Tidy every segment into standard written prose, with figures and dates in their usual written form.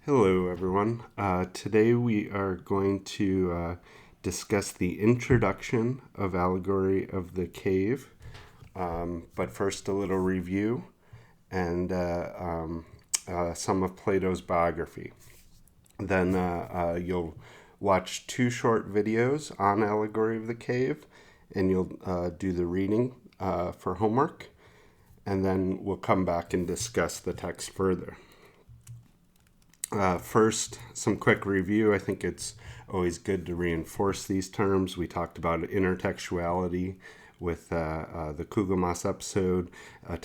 Hello, everyone. Today we are going to discuss the introduction of Allegory of the Cave. But first, a little review and some of Plato's biography. Then you'll watch two short videos on Allegory of the Cave, and you'll do the reading for homework. And then we'll come back and discuss the text further. First, some quick review. I think it's always good to reinforce these terms. We talked about intertextuality with the Kugelmas episode, a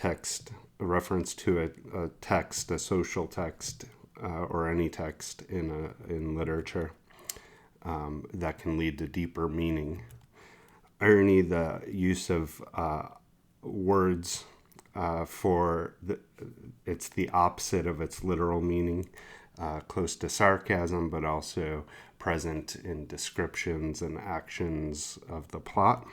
reference to a text, a social text, or any text in literature that can lead to deeper meaning. Irony, the use of words it's the opposite of its literal meaning. Close to sarcasm, but also present in descriptions and actions of the plot.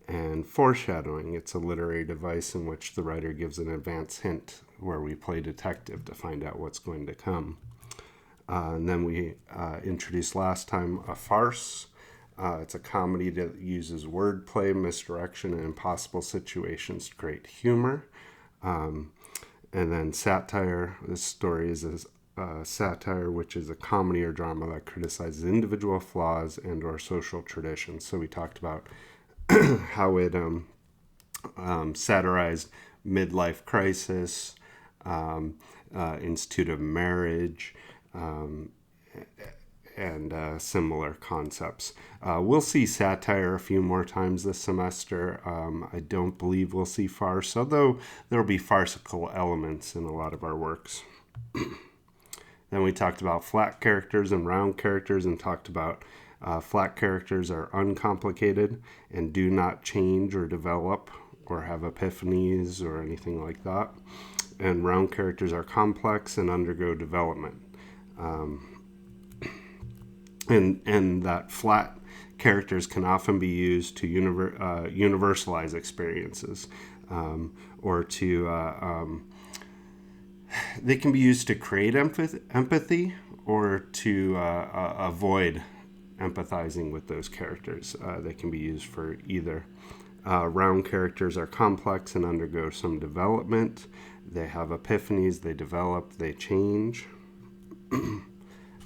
And foreshadowing, it's a literary device in which the writer gives an advance hint where we play detective to find out what's going to come. And then we introduced last time a farce. It's a comedy that uses wordplay, misdirection, and impossible situations to create humor. And then satire. This story is satire, which is a comedy or drama that criticizes individual flaws and or social traditions. So we talked about how it satirized midlife crisis, institute of marriage, and similar concepts. We'll see satire a few more times this semester. I don't believe we'll see farce, although there'll be farcical elements in a lot of our works. Then we talked about flat characters and round characters and talked about flat characters are uncomplicated and do not change or develop or have epiphanies or anything like that. And round characters are complex and undergo development. And that flat characters can often be used to universalize experiences or to... they can be used to create empathy or to avoid empathizing with those characters. They can be used for either. Round characters are complex and undergo some development. They have epiphanies, they develop, they change.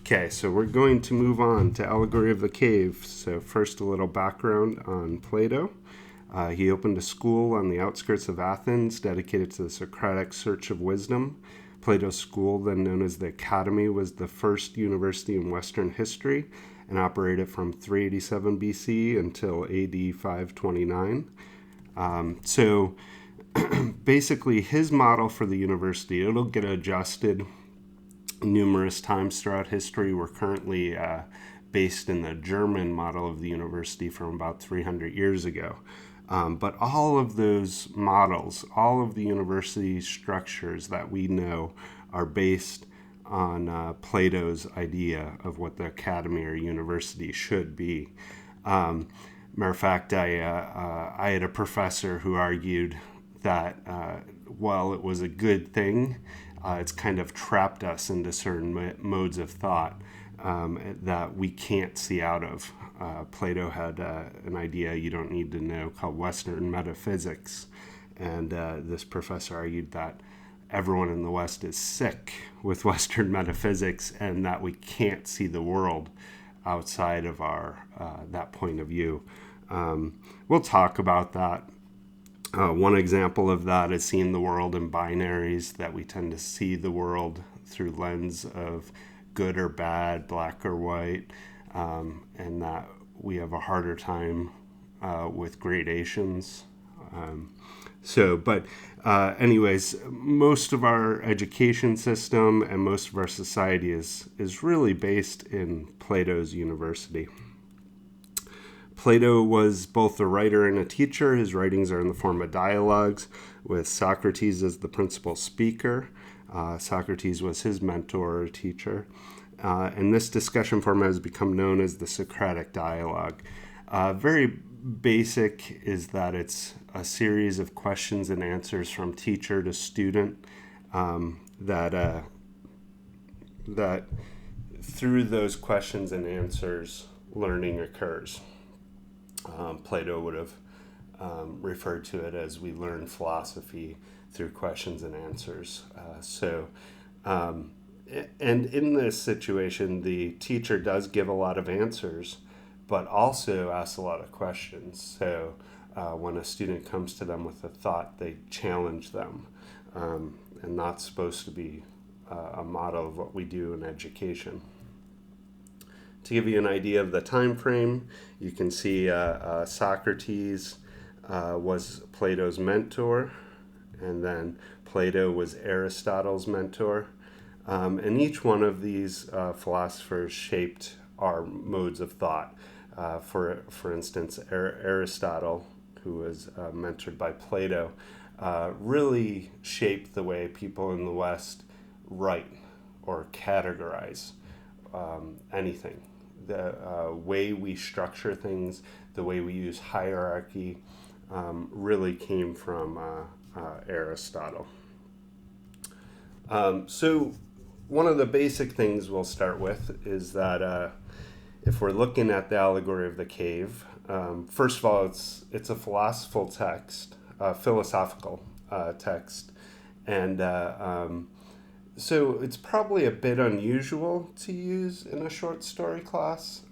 Okay, so we're going to move on to Allegory of the Cave. So first, a little background on Plato. He opened a school on the outskirts of Athens dedicated to the Socratic search of wisdom. Plato's school, then known as the Academy, was the first university in Western history and operated from 387 BC until AD 529. So basically, his model for the university, it'll get adjusted numerous times throughout history. We're currently based in the German model of the university from about 300 years ago. But all of those models, all of the university structures that we know are based on Plato's idea of what the academy or university should be. Matter of fact, I had a professor who argued that while it was a good thing, it's kind of trapped us into certain modes of thought that we can't see out of. Plato had an idea you don't need to know called Western metaphysics. And this professor argued that everyone in the West is sick with Western metaphysics and that we can't see the world outside of our that point of view. We'll talk about that. One example of that is seeing the world in binaries, that we tend to see the world through lens of good or bad, black or white, and that we have a harder time with gradations. Anyways, most of our education system and most of our society is really based in Plato's university. Plato was both a writer and a teacher. His writings are in the form of dialogues with Socrates as the principal speaker. Socrates was his mentor or teacher. And this discussion format has become known as the Socratic dialogue. Very basic is that it's a series of questions and answers from teacher to student that that through those questions and answers, learning occurs. Plato would have referred to it as we learn philosophy through questions and answers. And in this situation, the teacher does give a lot of answers, but also asks a lot of questions. So when a student comes to them with a thought, they challenge them, and that's supposed to be a model of what we do in education. To give you an idea of the time frame, you can see Socrates was Plato's mentor, and then Plato was Aristotle's mentor. And each one of these philosophers shaped our modes of thought. For instance, Aristotle, who was mentored by Plato, really shaped the way people in the West write or categorize anything. The way we structure things, the way we use hierarchy, really came from Aristotle. So one of the basic things we'll start with is that if we're looking at the Allegory of the Cave, first of all, it's a philosophical text, philosophical text, and so it's probably a bit unusual to use in a short story class.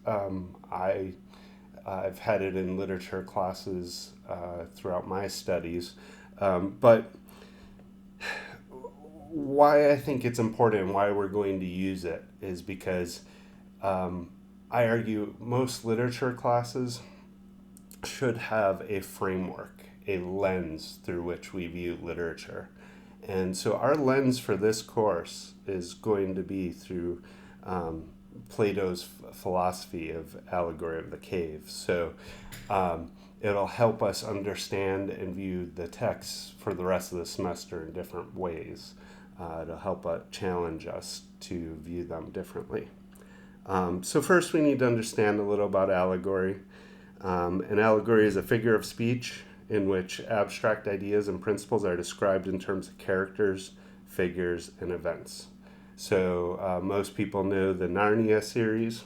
I've had it in literature classes throughout my studies, but why I think it's important and why we're going to use it is because I argue most literature classes should have a framework, a lens through which we view literature. And so our lens for this course is going to be through Plato's philosophy of Allegory of the Cave. So it'll help us understand and view the texts for the rest of the semester in different ways. It'll help challenge us to view them differently. So first we need to understand a little about allegory. An allegory is a figure of speech in which abstract ideas and principles are described in terms of characters, figures, and events. So most people know the Narnia series,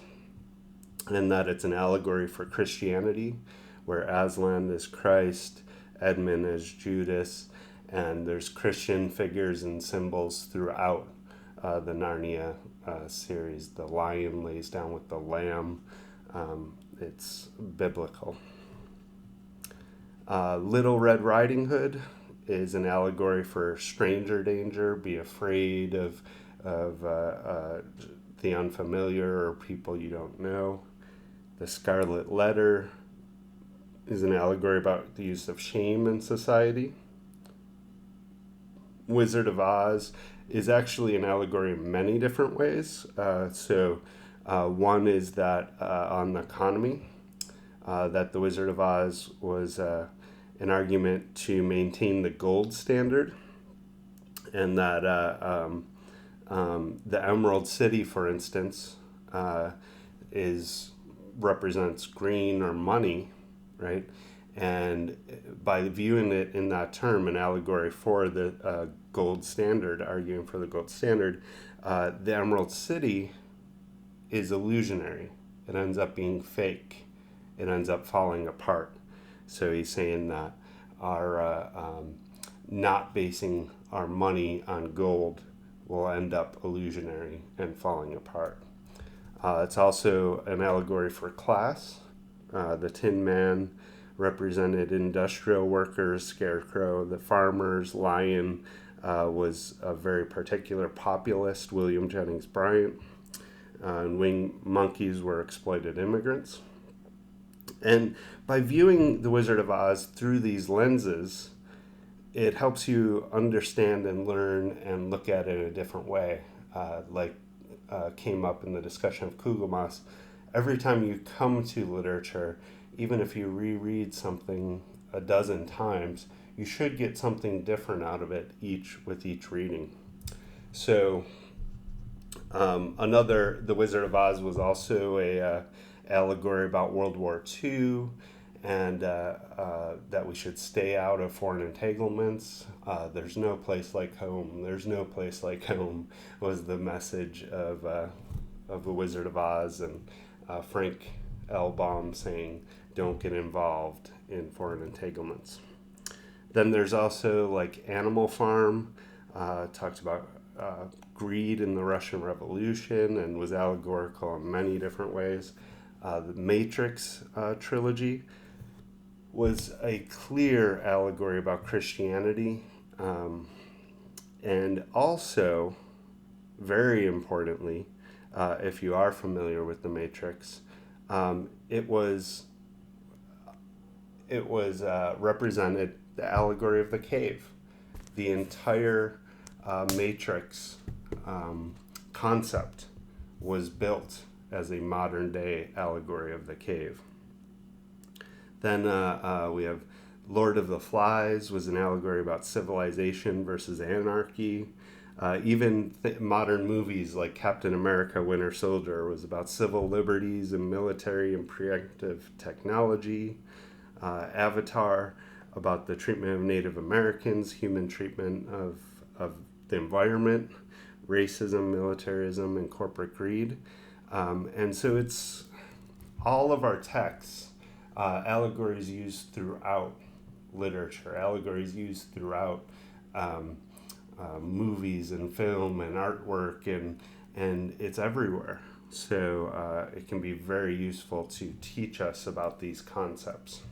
and that it's an allegory for Christianity, where Aslan is Christ, Edmund is Judas, and there's Christian figures and symbols throughout the Narnia series. The lion lays down with the lamb. It's biblical. Little Red Riding Hood is an allegory for stranger danger. Be afraid of the unfamiliar or people you don't know. The Scarlet Letter is an allegory about the use of shame in society. Wizard of Oz is actually an allegory in many different ways. One is that on the economy, that the Wizard of Oz was an argument to maintain the gold standard, and that the Emerald City, for instance, represents green or money, right? And by viewing it in that term, an allegory for the gold standard, arguing for the gold standard, the Emerald City is illusionary. It ends up being fake. It ends up falling apart. So he's saying that our not basing our money on gold will end up illusionary and falling apart. It's also an allegory for class. The Tin Man represented industrial workers, Scarecrow, the farmers, Lion was a very particular populist, William Jennings Bryan, and winged monkeys were exploited immigrants. And by viewing The Wizard of Oz through these lenses, it helps you understand and learn and look at it in a different way. Came up in the discussion of Kugelmass, every time you come to literature, even if you reread something a dozen times, you should get something different out of it with each reading. So The Wizard of Oz was also a allegory about World War II, and that we should stay out of foreign entanglements. There's no place like home. There's no place like home was the message of The Wizard of Oz, and Frank L. Baum saying, "Don't get involved in foreign entanglements." Then there's also like Animal Farm, talked about greed in the Russian Revolution and was allegorical in many different ways. The Matrix trilogy was a clear allegory about Christianity, and also, very importantly, if you are familiar with the Matrix, it was represented the allegory of the cave. The entire Matrix concept was built as a modern day allegory of the cave. Then we have Lord of the Flies was an allegory about civilization versus anarchy. Even modern movies like Captain America Winter Soldier was about civil liberties and military and preemptive technology. Avatar about the treatment of Native Americans, human treatment of the environment, racism, militarism, and corporate greed. And so it's all of our texts, allegories used throughout literature, allegories used throughout movies and film and artwork, and it's everywhere. So it can be very useful to teach us about these concepts.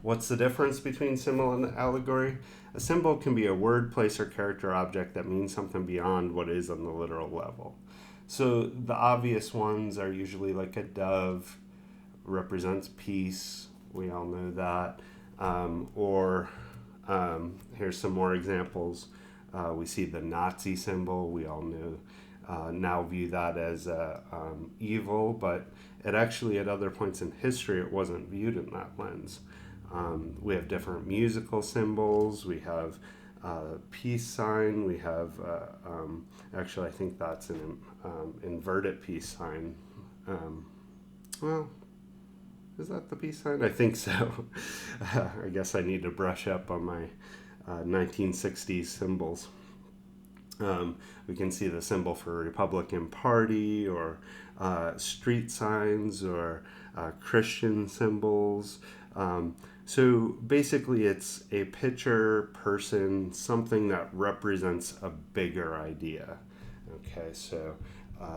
What's the difference between symbol and allegory? A symbol can be a word, place, or character object that means something beyond what is on the literal level. So the obvious ones are usually like a dove represents peace. We all know that. Here's some more examples. We see the Nazi symbol. We all know now view that as evil, but it actually at other points in history it wasn't viewed in that lens. We have different musical symbols. We have peace sign. We have actually I think that's an inverted peace sign. Well, is that the peace sign? I think so. I guess I need to brush up on my 1960s symbols. We can see the symbol for Republican Party, or street signs, or Christian symbols. So basically it's a picture, person, something that represents a bigger idea. Okay, so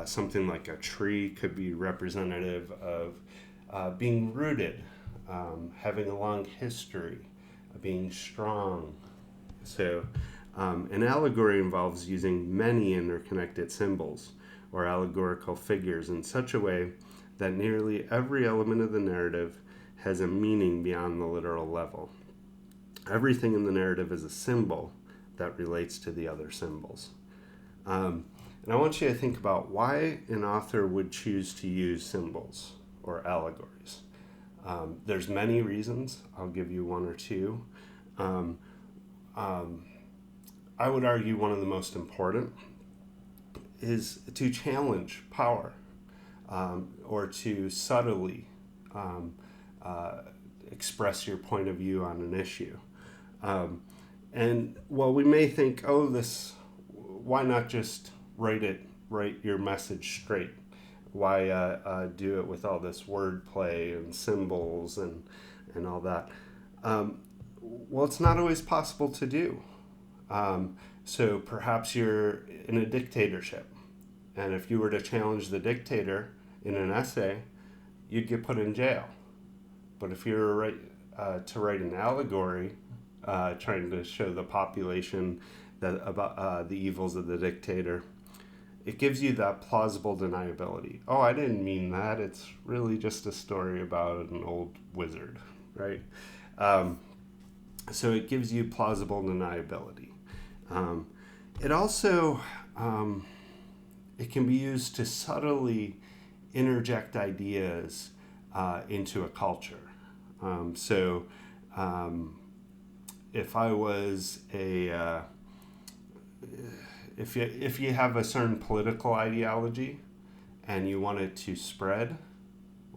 something like a tree could be representative of being rooted, having a long history, being strong. So an allegory involves using many interconnected symbols or allegorical figures in such a way that nearly every element of the narrative has a meaning beyond the literal level. Everything in the narrative is a symbol that relates to the other symbols. And I want you to think about why an author would choose to use symbols or allegories. There's many reasons. I'll give you one or two. I would argue one of the most important is to challenge power, or to subtly express your point of view on an issue. And while we may think, why not just write your message straight? Why do it with all this wordplay and symbols and all that? Well, it's not always possible to do. So perhaps you're in a dictatorship, and if you were to challenge the dictator in an essay, you'd get put in jail. But if you were to write an allegory trying to show the population that about the evils of the dictator, it gives you that plausible deniability. Oh, I didn't mean that. It's really just a story about an old wizard, right? So it gives you plausible deniability. It also it can be used to subtly interject ideas into a culture. If I was if you have a certain political ideology and you want it to spread,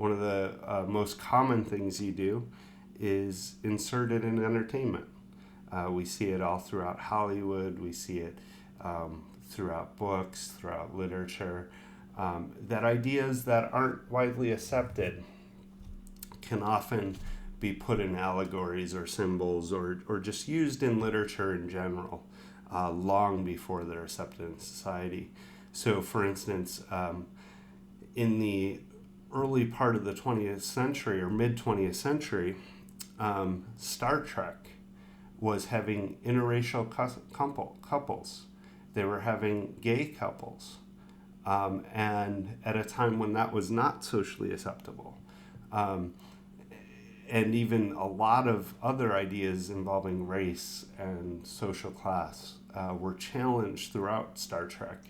one of the most common things you do is insert it in entertainment. We see it all throughout Hollywood. We see it throughout books, throughout literature, that ideas that aren't widely accepted can often be put in allegories or symbols or just used in literature in general long before they're accepted in society. So, for instance, in the early part of the 20th century or mid-20th century, Star Trek was having interracial couples. They were having gay couples. And at a time when that was not socially acceptable. And even a lot of other ideas involving race and social class were challenged throughout Star Trek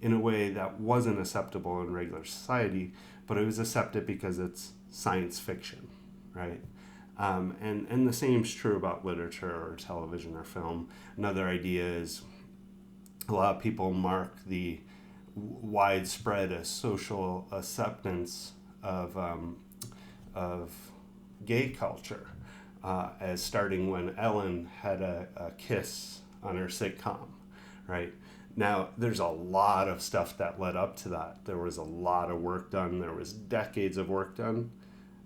in a way that wasn't acceptable in regular society, but it was accepted because it's science fiction, right? And the same is true about literature or television or film. Another idea is a lot of people mark the widespread social acceptance of gay culture as starting when Ellen had a kiss on her sitcom, right? Now, there's a lot of stuff that led up to that. There was a lot of work done. There was decades of work done.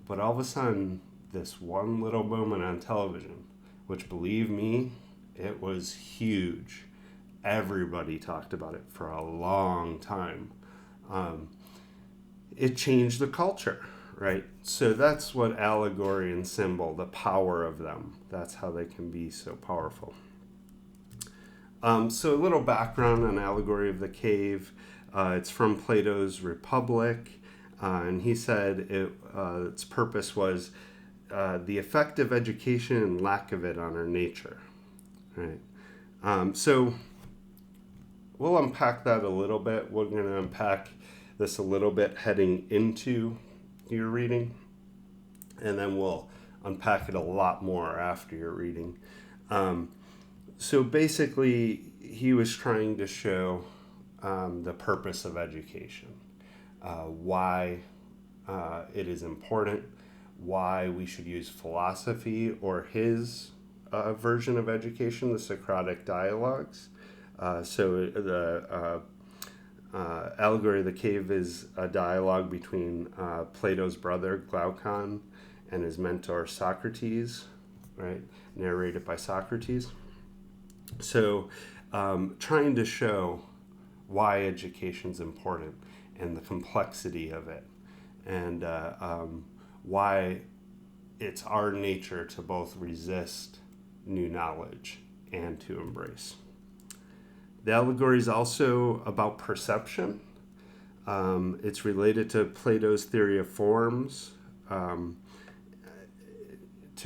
But all of a sudden, this one little moment on television, which, believe me, it was huge. Everybody talked about it for a long time. It changed the culture, right? So that's what allegory and symbol, the power of them, that's how they can be so powerful. So a little background on Allegory of the Cave. It's from Plato's Republic, and he said its purpose was the effect of education and lack of it on our nature, right? So we'll unpack that a little bit. We're going to unpack this a little bit heading into your reading, and then we'll unpack it a lot more after your reading. So basically, he was trying to show the purpose of education, why it is important, why we should use philosophy or his version of education, the Socratic dialogues. So the Allegory of the Cave is a dialogue between Plato's brother, Glaucon, and his mentor, Socrates, right? Narrated by Socrates. So trying to show why education is important and the complexity of it, and why it's our nature to both resist new knowledge and to embrace. The allegory is also about perception. It's related to Plato's theory of forms, to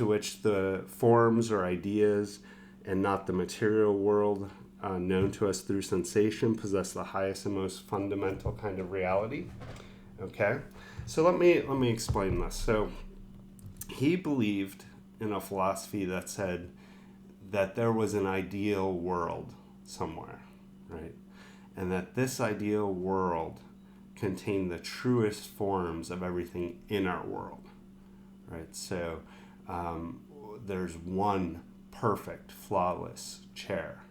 which the forms or ideas and not the material world known to us through sensation possess the highest and most fundamental kind of reality. Okay, so let me explain this. So he believed in a philosophy that said that there was an ideal world somewhere, right? And that this ideal world contained the truest forms of everything in our world, right? So there's one perfect, flawless chair.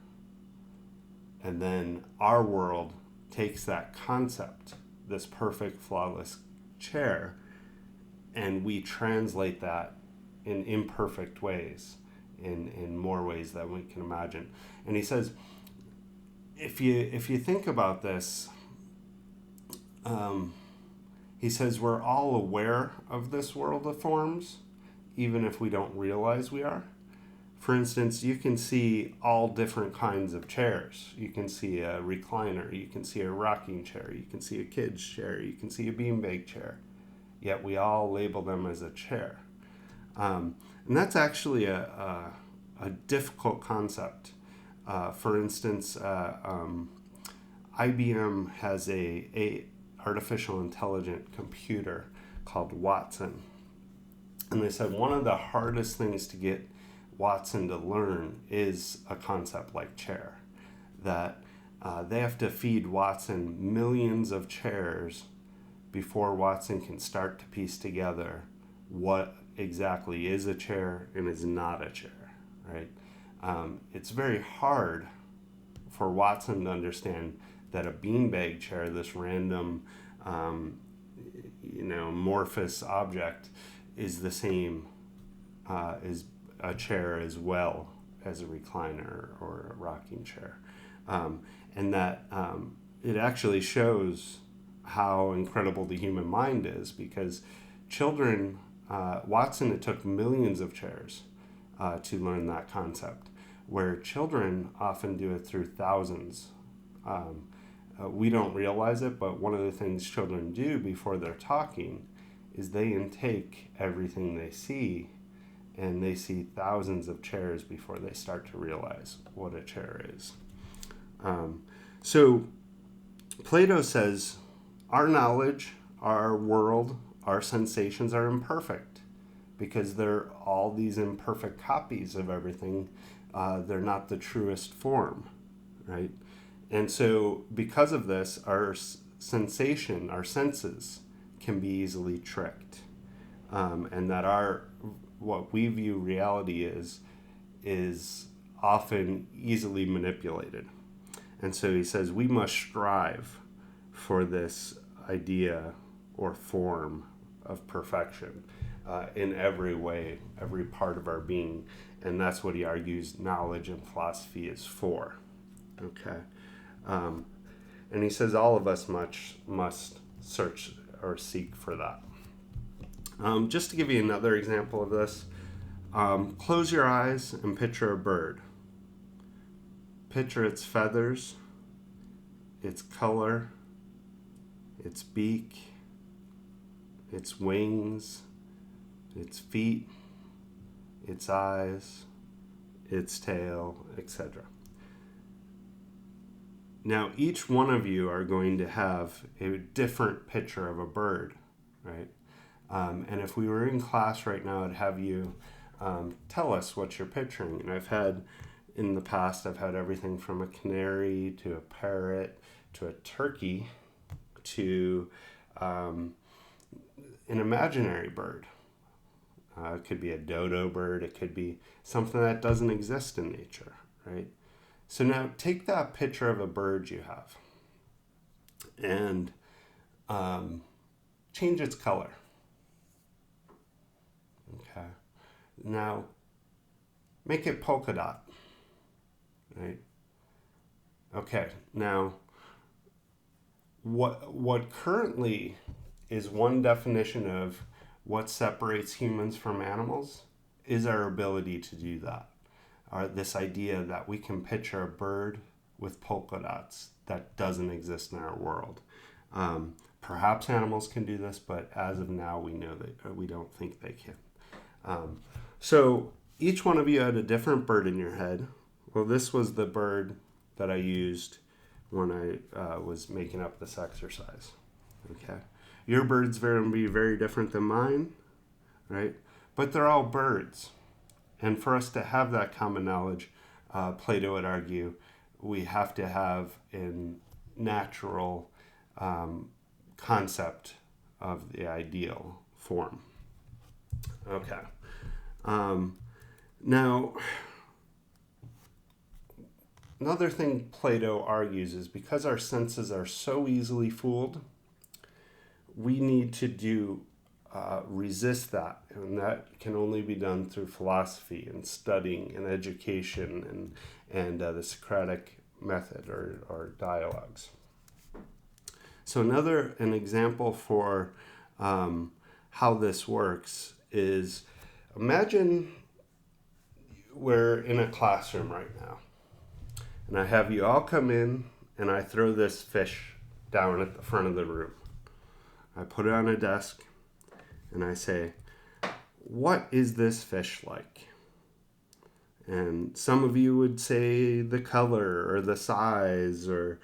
And then our world takes that concept, this perfect, flawless chair, and we translate that in imperfect ways, in more ways than we can imagine. And he says, if you think about this, he says we're all aware of this world of forms, even if we don't realize we are. For instance, you can see all different kinds of chairs. You can see a recliner, you can see a rocking chair, you can see a kid's chair, you can see a beanbag chair. Yet we all label them as a chair. And that's actually a difficult concept. For instance, IBM has a artificial intelligent computer called Watson. And they said one of the hardest things to get Watson to learn is a concept like chair. That they have to feed Watson millions of chairs before Watson can start to piece together what exactly is a chair and is not a chair, right? It's very hard for Watson to understand that a beanbag chair, this random, amorphous object, is the same as a chair as well as a recliner or a rocking chair. And that it actually shows how incredible the human mind is, because children, Watson, it took millions of chairs to learn that concept, where children often do it through thousands. We don't realize it, but one of the things children do before they're talking is they intake everything they see, and they see thousands of chairs before they start to realize what a chair is. So Plato says our knowledge, our world, our sensations are imperfect because they're all these imperfect copies of everything. They're not the truest form, right? And so because of this, our sensation, our senses can be easily tricked. And that what we view reality is often easily manipulated. And so he says we must strive for this idea or form of perfection in every way, every part of our being. And that's what he argues knowledge and philosophy is for. Okay. And he says all of us must search or seek for that. Just to give you another example of this, close your eyes and picture a bird. Picture its feathers, its color, its beak, its wings, its feet, its eyes, its tail, etc. Now, each one of you are going to have a different picture of a bird, right? And if we were in class right now, I'd have you tell us what you're picturing. And in the past, I've had everything from a canary to a parrot to a turkey to an imaginary bird. It could be a dodo bird. It could be something that doesn't exist in nature, right? So now take that picture of a bird you have and change its color. Okay. Now make it polka dot. Right? Okay. Now what currently is one definition of what separates humans from animals is our ability to do that. This idea that we can picture a bird with polka dots that doesn't exist in our world. Perhaps animals can do this, but as of now, we know that we don't think they can. So each one of you had a different bird in your head. Well, this was the bird that I used when I was making up this exercise. Okay, your bird's going to be very different than mine, right? But they're all birds. And for us to have that common knowledge, Plato would argue, we have to have a natural concept of the ideal form. Okay. Now, another thing Plato argues is because our senses are so easily fooled, we need to resist that, and that can only be done through philosophy and studying and education and the Socratic method or dialogues. So an example for how this works is, imagine we're in a classroom right now, and I have you all come in, and I throw this fish down at the front of the room. I put it on a desk, and I say, what is this fish like? And some of you would say the color or the size or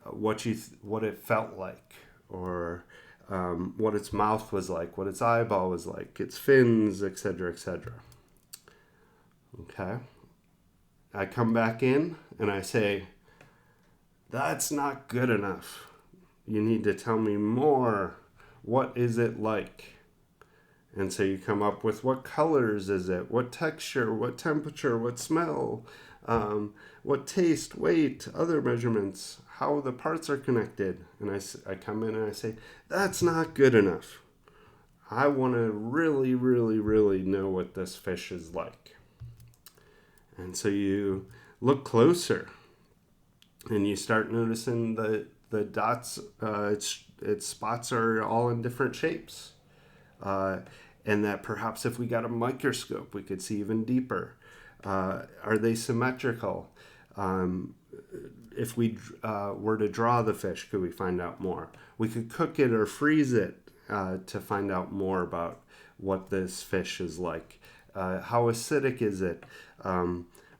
what it felt like, or what its mouth was like, what its eyeball was like, its fins, etc., etc. Okay. I come back in and I say, that's not good enough. you need to tell me more. What is it like? And so you come up with what colors is it, what texture, what temperature, what smell, what taste, weight, other measurements, how the parts are connected. And I come in and I say, that's not good enough. I want to really, really, really know what this fish is like. And so you look closer and you start noticing the dots, its spots are all in different shapes. And that perhaps if we got a microscope, we could see even deeper. Are they symmetrical? If we were to draw the fish, could we find out more? We could cook it or freeze it to find out more about what this fish is like. How acidic is it?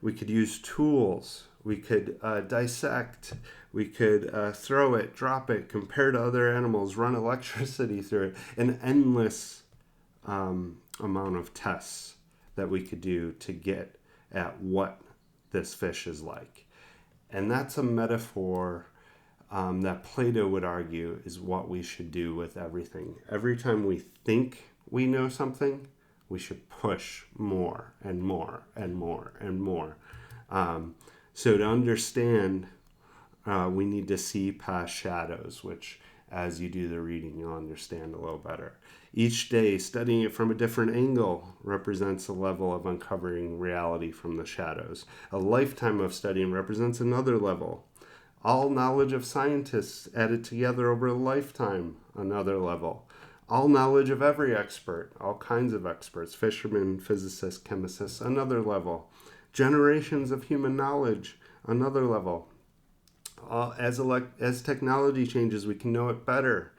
We could use tools. We could dissect. We could throw it, drop it, compare to other animals, run electricity through it. An endless amount of tests that we could do to get at what this fish is like. And that's a metaphor that Plato would argue is what we should do with everything. Every time we think we know something, we should push more and more and more and more. So to understand, we need to see past shadows, which as you do the reading, you'll understand a little better. Each day, studying it from a different angle represents a level of uncovering reality from the shadows. A lifetime of studying represents another level. All knowledge of scientists added together over a lifetime, another level. All knowledge of every expert, all kinds of experts, fishermen, physicists, chemists, another level. Generations of human knowledge, another level. As technology changes, we can know it better.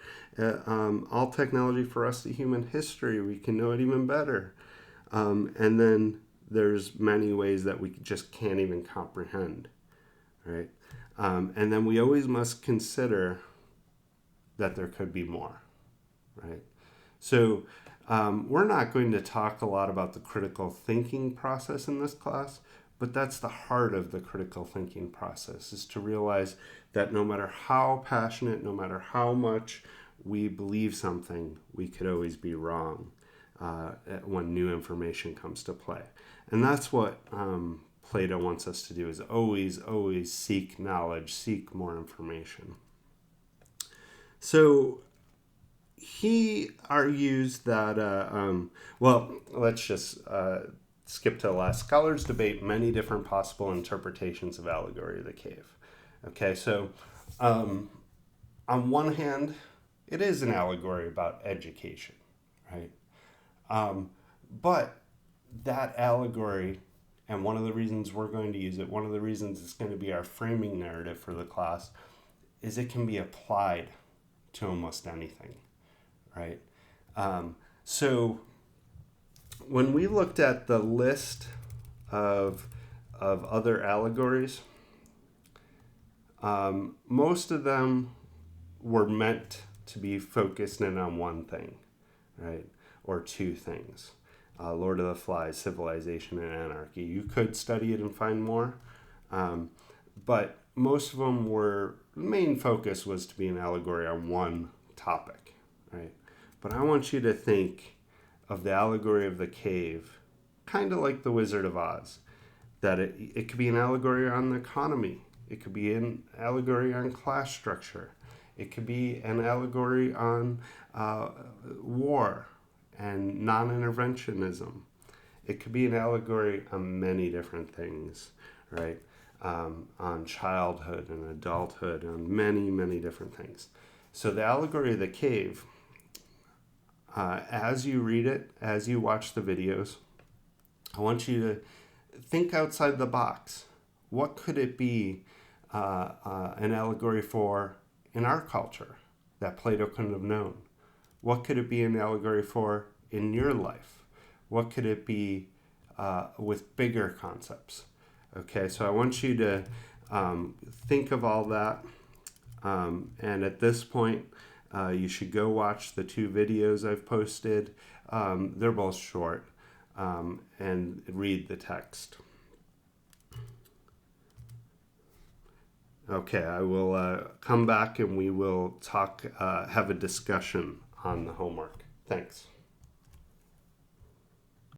All technology for us to human history, we can know it even better. And then there's many ways that we just can't even comprehend, right? And then we always must consider that there could be more, right? So we're not going to talk a lot about the critical thinking process in this class, but that's the heart of the critical thinking process, is to realize that no matter how passionate, no matter how much we believe something, we could always be wrong when new information comes to play. And that's what Plato wants us to do, is always, always seek knowledge, seek more information. So he argues that, let's just skip to the last. Scholars debate many different possible interpretations of Allegory of the Cave. Okay, so on one hand, it is an allegory about education, right? But that allegory, and one of the reasons we're going to use it, one of the reasons it's going to be our framing narrative for the class, is it can be applied to almost anything, right? So when we looked at the list of other allegories, most of them were meant to be focused in on one thing, right? Or two things. Lord of the Flies, Civilization, and Anarchy. You could study it and find more, but most of them were, the main focus was to be an allegory on one topic, right? But I want you to think of the allegory of the cave, kind of like the Wizard of Oz, that it could be an allegory on the economy. It could be an allegory on class structure. It could be an allegory on war and non-interventionism. It could be an allegory on many different things, right? On childhood and adulthood, on many, many different things. So the allegory of the cave, as you read it, as you watch the videos, I want you to think outside the box. What could it be an allegory for in our culture that Plato couldn't have known? What could it be an allegory for in your life? What could it be with bigger concepts? Okay, so I want you to think of all that. And at this point, you should go watch the two videos I've posted. They're both short, and read the text. Okay, I will come back and we will talk, have a discussion on the homework. Thanks.